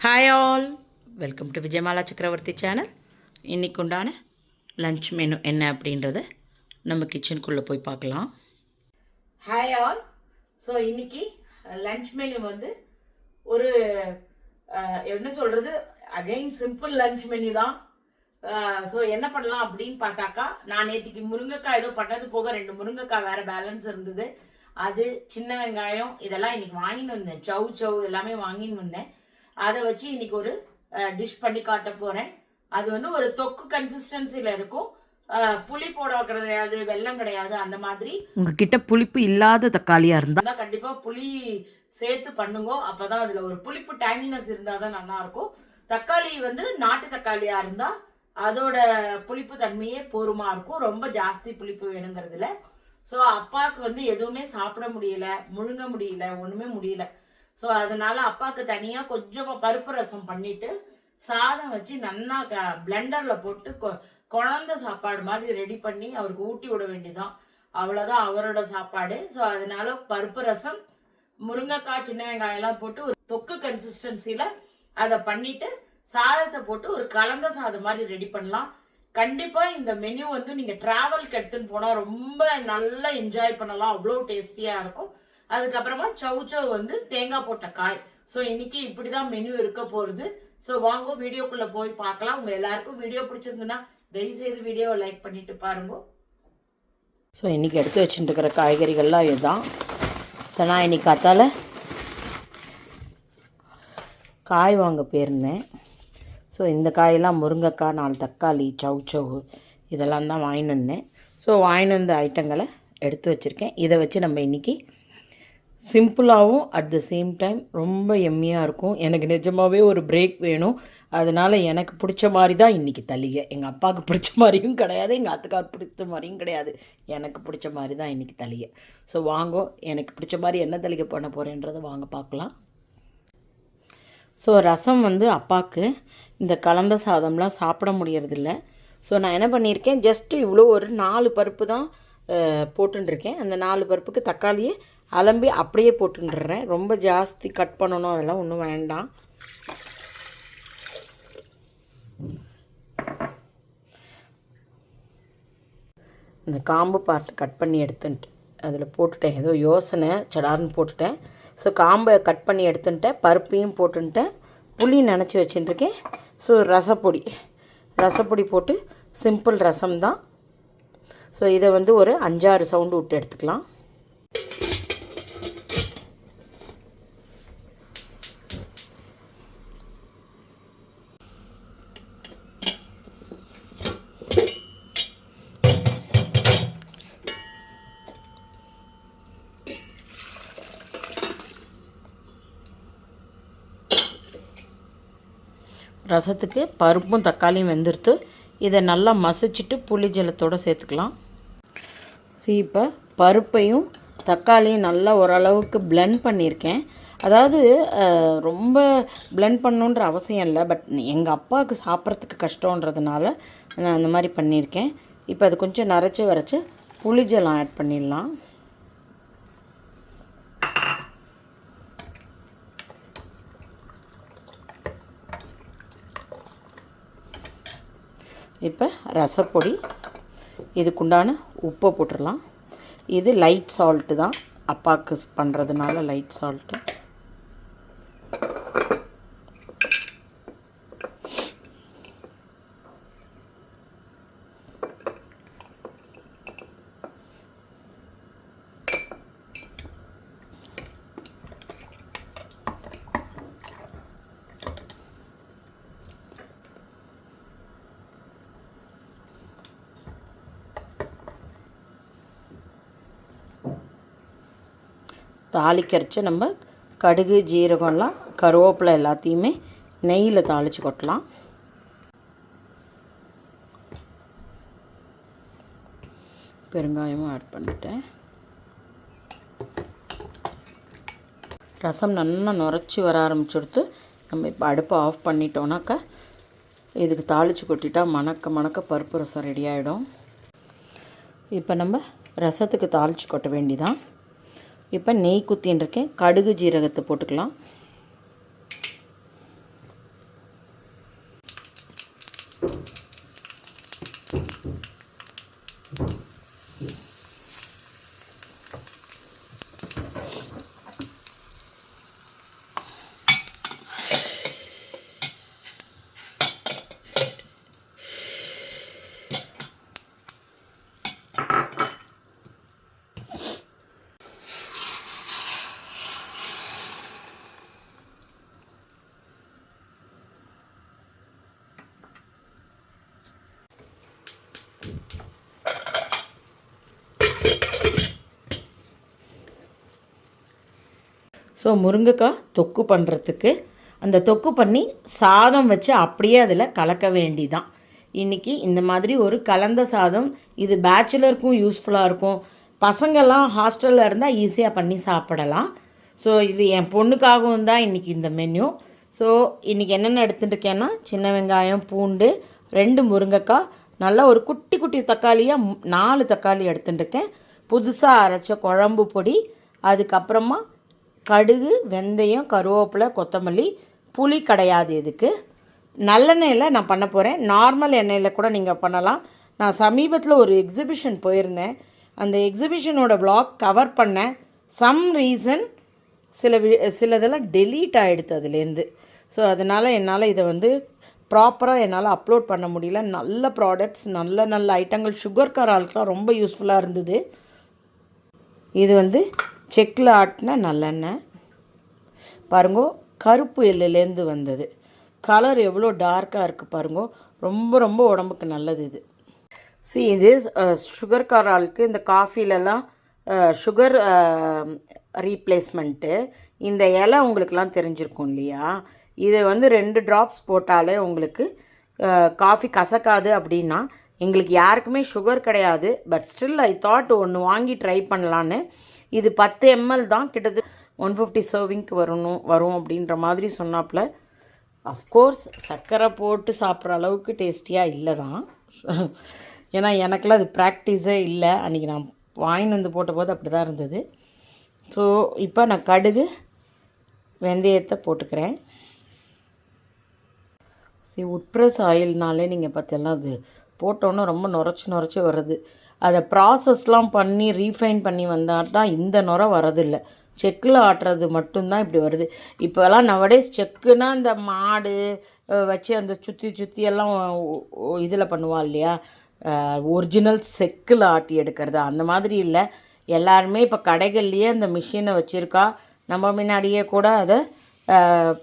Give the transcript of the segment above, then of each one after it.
Hi all, welcome to Vijayamala சக்கரவர்த்தி channel. இன்றைக்கு உண்டான லன்ச் மெனு என்ன அப்படின்றத நம்ம கிச்சனுக்குள்ளே போய் பார்க்கலாம். Hi all. ஸோ இன்றைக்கி லன்ச் மெனு வந்து ஒரு என்ன சொல்கிறது, அகெயின் சிம்பிள் லன்ச் மெனு தான். ஸோ என்ன பண்ணலாம் அப்படின்னு பார்த்தாக்கா, நான் நேற்றுக்கு முருங்கைக்காய் ஏதோ பண்ணது போக 2 முருங்கைக்காய் வேறு பேலன்ஸ் இருந்தது. அது சின்ன வெங்காயம் இதெல்லாம் இன்றைக்கி வாங்கின்னு வந்தேன். சவு எல்லாமே வாங்கின்னு வந்தேன். அதை வச்சு இன்னைக்கு ஒரு டிஷ் பண்ணி காட்ட போகிறேன். அது வந்து ஒரு தொக்கு கன்சிஸ்டன்சியில் இருக்கும். புளி போட கிடையாது, வெல்லம் கிடையாது. அந்த மாதிரி உங்ககிட்ட புளிப்பு இல்லாத தக்காளியாக இருந்தால் கண்டிப்பாக புளி சேர்த்து பண்ணுங்க. அப்போ தான் அதில் ஒரு புளிப்பு டேங்கினஸ் இருந்தால் தான் நல்லாயிருக்கும். தக்காளி வந்து நாட்டு தக்காளியாக இருந்தால் அதோட புளிப்பு தன்மையே போருமாக இருக்கும். ரொம்ப ஜாஸ்தி புளிப்பு வேணுங்கிறதுல. ஸோ அப்பாவுக்கு வந்து எதுவுமே சாப்பிட முடியல, முழுங்க முடியல, ஒன்றுமே முடியல. ஸோ அதனால அப்பாவுக்கு தனியாக கொஞ்சமாக பருப்பு ரசம் பண்ணிட்டு சாதம் வச்சு நல்லா பிளெண்டரில் போட்டு குழந்த சாப்பாடு மாதிரி ரெடி பண்ணி அவருக்கு ஊட்டி விட வேண்டியதான். அவ்வளோதான் அவரோட சாப்பாடு. ஸோ அதனால பருப்பு ரசம், முருங்கைக்காய், சின்ன வெங்காயம்லாம் போட்டு ஒரு தொக்கு கன்சிஸ்டன்சியில் அதை பண்ணிட்டு சாதத்தை போட்டு ஒரு கலந்த சாதம் மாதிரி ரெடி பண்ணலாம். கண்டிப்பாக இந்த மெனு வந்து நீங்கள் ட்ராவல்க்கு எடுத்துன்னு போனால் ரொம்ப நல்லா என்ஜாய் பண்ணலாம். அவ்வளோ டேஸ்டியாக இருக்கும். அதுக்கப்புறமா சவு வந்து தேங்காய் போட்ட காய். ஸோ இன்னைக்கு இப்படிதான் மெனு இருக்க போகிறது. ஸோ வாங்க வீடியோக்குள்ளே போய் பார்க்கலாம். உங்கள் எல்லாருக்கும் வீடியோ பிடிச்சிருந்துன்னா தயவுசெய்து வீடியோவை லைக் பண்ணிட்டு பாருங்க. ஸோ இன்றைக்கி எடுத்து வச்சுட்டு இருக்கிற காய்கறிகள்லாம் இதுதான். ஸோ நான் இன்னைக்கு காத்தால காய் வாங்க போயிருந்தேன். ஸோ இந்த காயெல்லாம் முருங்கைக்காய், 4 தக்காளி, சவு இதெல்லாம் தான் வாங்கிட்டு வந்தேன். ஸோ வாங்கிட்டு வந்த ஐட்டங்களை எடுத்து வச்சுருக்கேன். இதை வச்சு நம்ம இன்றைக்கி சிம்பிளாகவும் அட் த சேம் டைம் ரொம்ப எம்மியாக இருக்கும். எனக்கு நிஜமாகவே ஒரு பிரேக் வேணும். அதனால் எனக்கு பிடிச்ச மாதிரி தான் இன்றைக்கி தளிகை. எங்கள் அப்பாவுக்கு பிடிச்ச மாதிரியும் கிடையாது, எங்கள் அத்துக்கார் பிடிச்ச மாதிரியும் கிடையாது. எனக்கு பிடிச்ச மாதிரி தான் இன்றைக்கி தளிகை. ஸோ வாங்கோ, எனக்கு பிடிச்ச மாதிரி என்ன தளிகை பண்ண போகிறேன்றதை வாங்க பார்க்கலாம். ஸோ ரசம் வந்து அப்பாவுக்கு இந்த கலந்த சாதம்லாம் சாப்பிட முடியறதில்ல. ஸோ நான் என்ன பண்ணியிருக்கேன், ஜஸ்ட்டு இவ்வளோ ஒரு 4 பருப்பு தான் போட்டுருக்கேன். அந்த 4 பருப்புக்கு தக்காளியை அலம்பி அப்படியே போட்டுடுறேன். ரொம்ப ஜாஸ்தி கட் பண்ணணும் அதெல்லாம் ஒன்றும் வேண்டாம். இந்த காம்பு பார்ட் கட் பண்ணி எடுத்துன்ட்டு அதில் போட்டுட்டேன். ஏதோ யோசனை சடார்னு போட்டுட்டேன். ஸோ காம்பை கட் பண்ணி எடுத்துன்ட்டேன். பருப்பையும் போட்டுன்ட்டேன். புளி நினச்சி வச்சுட்டுருக்கேன். ஸோ ரசப்பொடி போட்டு சிம்பிள் ரசம் தான். ஸோ இதை வந்து ஒரு 5-6 சவுண்டு விட்டு எடுத்துக்கலாம். ரசத்துக்கு பருப்பும் தக்காளியும் வெந்துடுத்து. இதை நல்லா மசிச்சுட்டு புளி ஜலத்தோடு சேர்த்துக்கலாம். இப்போ பருப்பையும் தக்காளியும் நல்லா ஓரளவுக்கு பிளெண்ட் பண்ணியிருக்கேன். அதாவது ரொம்ப பிளெண்ட் பண்ணணுன்ற அவசியம் இல்லை. பட் எங்கள் அப்பாவுக்கு சாப்பிட்றதுக்கு கஷ்டன்றதுனால நான் அந்த மாதிரி பண்ணியிருக்கேன். இப்போ அது கொஞ்சம் வரைச்சி புளி ஜலம் ஆட் பண்ணிடலாம். இப்போ ரசப்பொடி, இதுக்குண்டான உப்பை போட்டுடலாம். இது லைட் சால்ட்டு தான், அப்பாவுக்கு பண்ணுறதுனால லைட் சால்ட்டு. தாளிக்கரைச்சி நம்ம கடுகு, ஜீரகம்லாம், கருவேப்பிலை எல்லாத்தையுமே நெய்யில் தாளித்து கொட்டலாம். பெருங்காயமும் ஆட் பண்ணிட்டேன். ரசம் நல்லா நுரைச்சி வர ஆரம்பிச்சுடுத்து. நம்ம இப்போ அடுப்பை ஆஃப் பண்ணிட்டோன்னாக்கா இதுக்கு தாளித்து கொட்டிட்டா மணக்க பருப்பு ரசம் ரெடி ஆகிடும். இப்போ நம்ம ரசத்துக்கு தாளித்து கொட்ட வேண்டிதான். இப்போ நெய் குத்தின்னு இருக்கேன். கடுகு ஜீரகத்தை போட்டுக்கலாம். ஸோ முருங்கைக்காய் தொக்கு பண்ணுறதுக்கு அந்த தொக்கு பண்ணி சாதம் வச்சு அப்படியே அதில் கலக்க வேண்டிதான். இன்றைக்கி இந்த மாதிரி ஒரு கலந்த சாதம், இது பேச்சுலருக்கும் யூஸ்ஃபுல்லாக இருக்கும். பசங்கள்லாம் ஹாஸ்டலில் இருந்தால் ஈஸியாக பண்ணி சாப்பிடலாம். ஸோ இது என் பொண்ணுக்காகவும் தான் இன்றைக்கி இந்த மெனு. ஸோ இன்றைக்கி என்னென்ன எடுத்துகிட்டுருக்கேன்னா, சின்ன வெங்காயம், பூண்டு, 2 முருங்கைக்காய், நல்லா ஒரு குட்டி குட்டி தக்காளியாக 4 தக்காளி எடுத்துட்டுருக்கேன், புதுசாக அரைச்ச குழம்பு பொடி, அதுக்கப்புறமா கடுகு, வெந்தயம், கருவேப்பிலை, கொத்தமல்லி, புளி கிடையாது இதுக்கு. நல்லெண்ணெயில் நான் பண்ண போகிறேன். நார்மல் எண்ணெயில் கூட நீங்கள் பண்ணலாம். நான் சமீபத்தில் ஒரு எக்ஸிபிஷன் போயிருந்தேன். அந்த எக்ஸிபிஷனோட விளாக் கவர் பண்ணேன். சம் ரீசன் சிலதெல்லாம் டெலீட் ஆகிடுது அதுலேருந்து. ஸோ அதனால் என்னால் இதை வந்து ப்ராப்பராக என்னால் அப்லோட் பண்ண முடியல. நல்ல ப்ராடக்ட்ஸ், நல்ல நல்ல ஐட்டங்கள், சுகர் கார ஆளுக்கெலாம் ரொம்ப யூஸ்ஃபுல்லாக இருந்தது. இது வந்து செக்கில் ஆட்டின நல்லெண்ணெய் பாருங்கோ, கருப்பு எள்ளுலேருந்து வந்தது. கலர் எவ்வளோ டார்க்காக இருக்குது பாருங்கோ, ரொம்ப ரொம்ப உடம்புக்கு நல்லது இது. இது சுகர் கார ஆளுக்கு இந்த காஃபிலெல்லாம் சுகர் ரீப்ளேஸ்மெண்ட்டு. இந்த இலை உங்களுக்கெல்லாம் தெரிஞ்சிருக்கும் இல்லையா? இதை வந்து 2 ட்ராப்ஸ் போட்டாலே உங்களுக்கு காஃபி கசக்காது. அப்படின்னா எங்களுக்கு யாருக்குமே சுகர் கிடையாது, பட் ஸ்டில் ஐ தாட் ஒன்று வாங்கி ட்ரை பண்ணலான்னு. இது 10 ml தான், கிட்டத்தட்ட 150 சர்விங்க்கு வரும் அப்படின்ற மாதிரி சொன்னாப்புல. அஃப்கோர்ஸ் சர்க்கரை போட்டு சாப்பிட்ற அளவுக்கு டேஸ்டியாக இல்லை தான். ஏன்னா எனக்கெல்லாம் அது ப்ராக்டிஸே இல்லை. அன்றைக்கி நான் வாங்கின்னு வந்து போட்ட போது அப்படி தான் இருந்தது. ஸோ இப்போ நான் கடுகு, வெந்தயத்தை போட்டுக்கிறேன். உட்ப்ரெஸ் ஆயில்னாலே நீங்கள் பார்த்தீங்கன்னா அது போட்டோன்னே ரொம்ப நுரைச்சி வருது. அதை ப்ராசஸ்லாம் பண்ணி ரீஃபைன் பண்ணி வந்தால் தான் இந்த நுரை வரதில்லை. செக்கில் ஆட்டுறது மட்டும்தான் இப்படி வருது. இப்போலாம் நவடேஸ் செக்குன்னா இந்த மாடு வச்சு அந்த சுற்றி எல்லாம் இதில் பண்ணுவா இல்லையா, ஒரிஜினல் செக்கில் ஆட்டி எடுக்கிறது அந்த மாதிரி இல்லை. எல்லாருமே இப்போ கடைகள்லேயே அந்த மிஷினை வச்சுருக்கா. நம்ம முன்னாடியே கூட அதை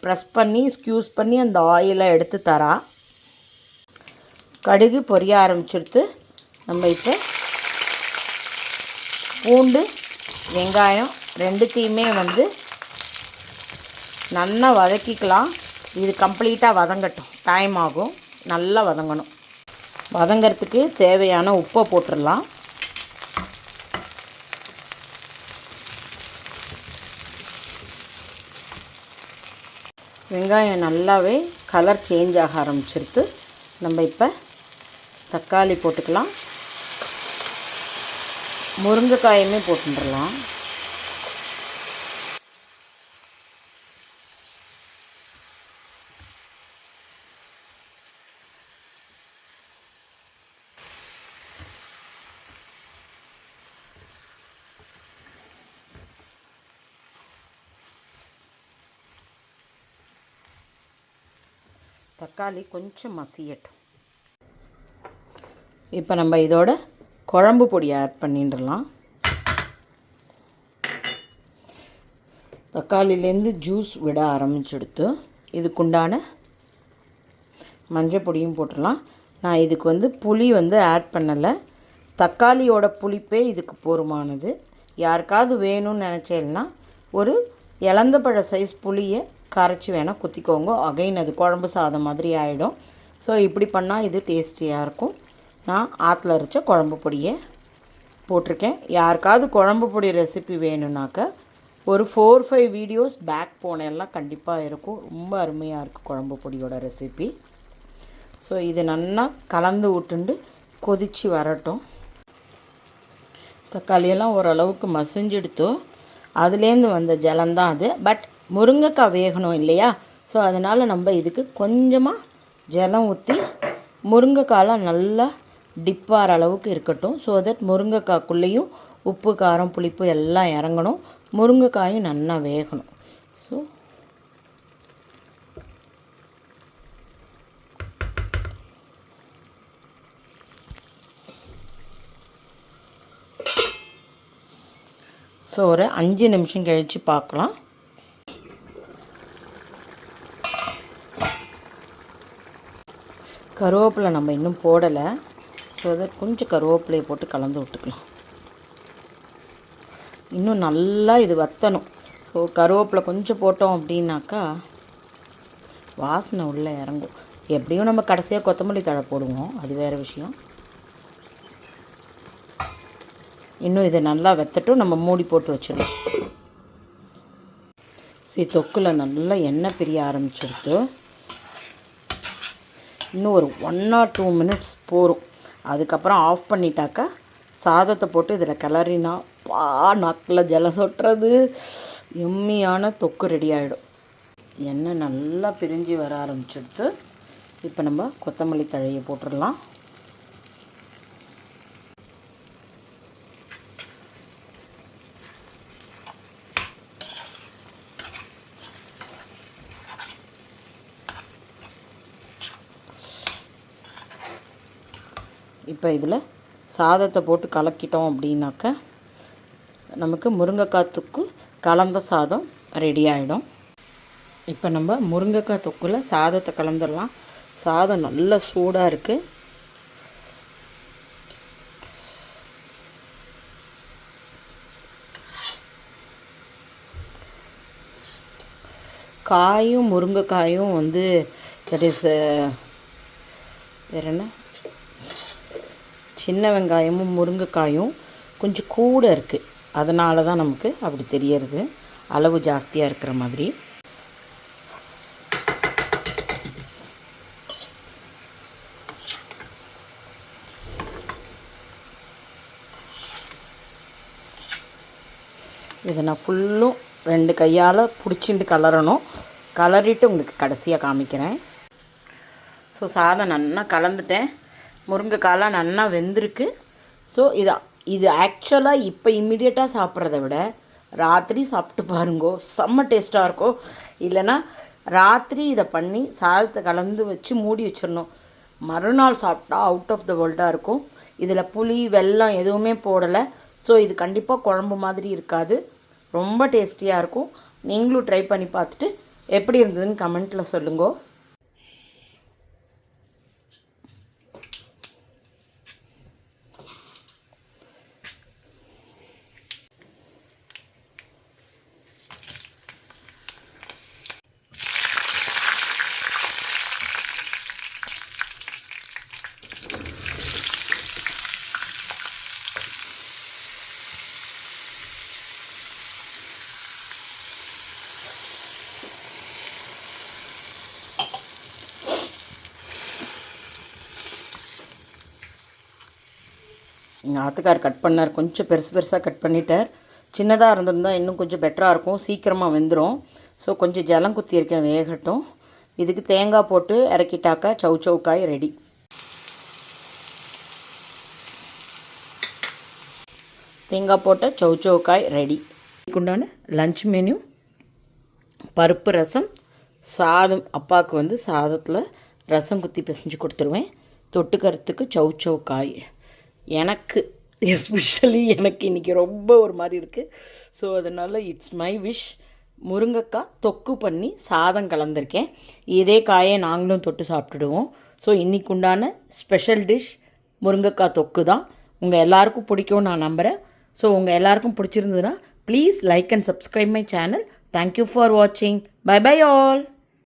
ப்ரெஸ் பண்ணி ஸ்க்யூஸ் பண்ணி அந்த ஆயிலை எடுத்து தரா. கடுகு பொரிய ஆரம்பிச்சுடுத்து. நம்ம இப்போ பூண்டு, வெங்காயம் ரெண்டுத்தையுமே வந்து நல்லா வதக்கிக்கலாம். இது கம்ப்ளீட்டாக வதங்கட்டும், டைம் ஆகும். நல்லா வதங்கணும். வதங்கிறதுக்கு தேவையான உப்பை போட்டுடலாம். வெங்காயம் நல்லாவே கலர் சேஞ்ச் ஆக ஆரம்பிச்சிருத்து. நம்ம இப்போ தக்காளி போட்டுக்கலாம். முருங்கைக்காயுமே போட்டுடலாம். தக்காளி கொஞ்சம் மசியட்டும். இப்போ நம்ம இதோட குழம்பு பொடி ஆட் பண்ணிடலாம். தக்காளிலேருந்து ஜூஸ் விட ஆரம்பிச்சுடுத்து. இதுக்குண்டான மஞ்சள் பொடியும் போட்டுடலாம். நான் இதுக்கு வந்து புளி வந்து ஆட் பண்ணலை. தக்காளியோட புளிப்பே இதுக்கு போதுமானது. யாருக்காவது வேணும்னு நினச்சேன்னா ஒரு இலந்தப்பழ சைஸ் புளியை கரைச்சி வேணால் குத்திக்கோங்க. அகைன் அது குழம்பு சாதம் மாதிரி ஆகிடும். ஸோ இப்படி பண்ணால் இது டேஸ்டியாக இருக்கும். நான் ஆற்றுல அரைச்ச குழம்பு பொடியை போட்டிருக்கேன். யாருக்காவது குழம்பு பொடி ரெசிபி வேணும்னாக்க ஒரு 4-5 வீடியோஸ் பேக் போனெல்லாம் கண்டிப்பாக இருக்கும். ரொம்ப அருமையாக இருக்குது குழம்பு பொடியோட ரெசிபி. ஸோ இது நல்லா கலந்து விட்டுண்டு கொதித்து வரட்டும். தக்காளியெல்லாம் ஓரளவுக்கு மசிஞ்செடுத்தோம். அதுலேருந்து வந்த ஜலம்தான் அது. பட் முருங்கைக்காய் வேகணும் இல்லையா? ஸோ அதனால் நம்ம இதுக்கு கொஞ்சமாக ஜலம் ஊற்றி முருங்கைக்காயெலாம் நல்லா டிப்பாகிற அளவுக்கு இருக்கட்டும். ஸோ தட் முருங்கைக்காய்க்குள்ளேயும் உப்பு, காரம், புளிப்பு எல்லாம் இறங்கணும். முருங்கைக்காயும் நல்லா வேகணும். ஸோ ஒரு 5 நிமிஷம் கழித்து பார்க்கலாம். கருவேப்பிலை நம்ம இன்னும் போடலை. ஸோ அதை கொஞ்சம் கருவேப்பிலையை போட்டு கலந்து விட்டுக்கலாம். இன்னும் நல்லா இது வற்றணும். ஸோ கருவேப்பிலை கொஞ்சம் போட்டோம் அப்படின்னாக்கா வாசனை உள்ளே இறங்கும். எப்படியும் நம்ம கடைசியாக கொத்தமல்லி தழை போடுவோம், அது வேறு விஷயம். இன்னும் இதை நல்லா வெத்தட்டும், நம்ம மூடி போட்டு வச்சிடலாம். சரி, தொக்கில் நல்லா எண்ணெய் பிரிய ஆரம்பிச்சிடுது. இன்னும் ஒரு 1 or 2 minutes போகும். அதுக்கப்புறம் ஆஃப் பண்ணிட்டாக்கா சாதத்தை போட்டு இதில் கிளறினா நாக்கில் ஜலம் சொட்டுறது, எம்மியான தொக்கு ரெடி ஆகிடும். எண்ணெய் நல்லா பிரிஞ்சு வர ஆரம்பிச்சிடுது. இப்போ நம்ம கொத்தமல்லி தழையை போட்டுடலாம். இப்போ இதில் சாதத்தை போட்டு கலக்கிட்டோம் அப்படின்னாக்க நமக்கு முருங்கைக்காய் தொக்கு கலந்த சாதம் ரெடி ஆகிடும். இப்போ நம்ம முருங்கைக்காய் தொக்குல சாதத்தை கலந்துடலாம். சாதம் நல்லா சூடாக இருக்குது. காயும் முருங்கைக்காயும் வந்து தட் இஸ் வேறு என்ன, சின்ன வெங்காயமும் முருங்கைக்காயும் கொஞ்சம் கூட இருக்குது. அதனால தான் நமக்கு அப்படி தெரியறது, அளவு ஜாஸ்தியாக இருக்கிற மாதிரி. இதை நான் ஃபுல்லும் 2 கையால் பிடிச்சிட்டு கலரணும். கலரிட்டு உங்களுக்கு கடைசியாக காமிக்கிறேன். ஸோ சாதம் நல்லா கலந்துட்டேன். முருங்கைக்காலாம் நல்லா வெந்திருக்கு. ஸோ இது ஆக்சுவலாக இப்போ இம்மிடியட்டாக சாப்பிட்றத விட ராத்திரி சாப்பிட்டு பாருங்கோ, செம்ம டேஸ்ட்டாக இருக்கும். இல்லைன்னா ராத்திரி இதை பண்ணி சாதத்தை கலந்து வச்சு மூடி வச்சிடணும். மறுநாள் சாப்பிட்டா அவுட் ஆஃப் த வேர்ல்டாக இருக்கும். இதில் புளி வெல்லம் எதுவுமே போடலை. ஸோ இது கண்டிப்பாக குழம்பு மாதிரி இருக்காது, ரொம்ப டேஸ்டியாக இருக்கும். நீங்களும் ட்ரை பண்ணி பார்த்துட்டு எப்படி இருந்ததுன்னு கமெண்ட்டில் சொல்லுங்கோ. எங்கள் ஆத்துக்கார் கட் பண்ணார், கொஞ்சம் பெருசாக கட் பண்ணிட்டார். சின்னதாக இருந்திருந்தால் இன்னும் கொஞ்சம் பெட்டராக இருக்கும், சீக்கிரமாக வெந்துடும். ஸோ கொஞ்சம் ஜலம் குத்தியிருக்கேன், வேகட்டும். இதுக்கு தேங்காய் போட்டு இறக்கிட்டாக்கா சவுச்சவுக்காய் ரெடி. தேங்காய் போட்ட சவுச்சவுக்காய் ரெடி. உண்டான லஞ்ச் மெனு பருப்பு ரசம், சாதம். அப்பாவுக்கு வந்து சாதத்தில் ரசம் குத்தி பிசைஞ்சு கொடுத்துருவேன். தொட்டுக்கறத்துக்கு சவுச்சவுக்காய். எனக்கு எஸ்பெஷலி எனக்கு இன்றைக்கி ரொம்ப ஒரு மாதிரி இருக்குது. ஸோ அதனால் இட்ஸ் மை விஷ், முருங்கைக்காய் தொக்கு பண்ணி சாதம் கலந்துருக்கேன். இதே காயை நாங்களும் தொட்டு சாப்பிட்டுடுவோம். ஸோ இன்றைக்கு உண்டான ஸ்பெஷல் டிஷ் முருங்கைக்காய் தொக்கு தான். உங்கள் எல்லாருக்கும் பிடிக்கும்னு நான் நம்புகிறேன். ஸோ உங்கள் எல்லாருக்கும் பிடிச்சிருந்ததுன்னா please like and subscribe my channel. Thank you for வாட்சிங். Bye bye all.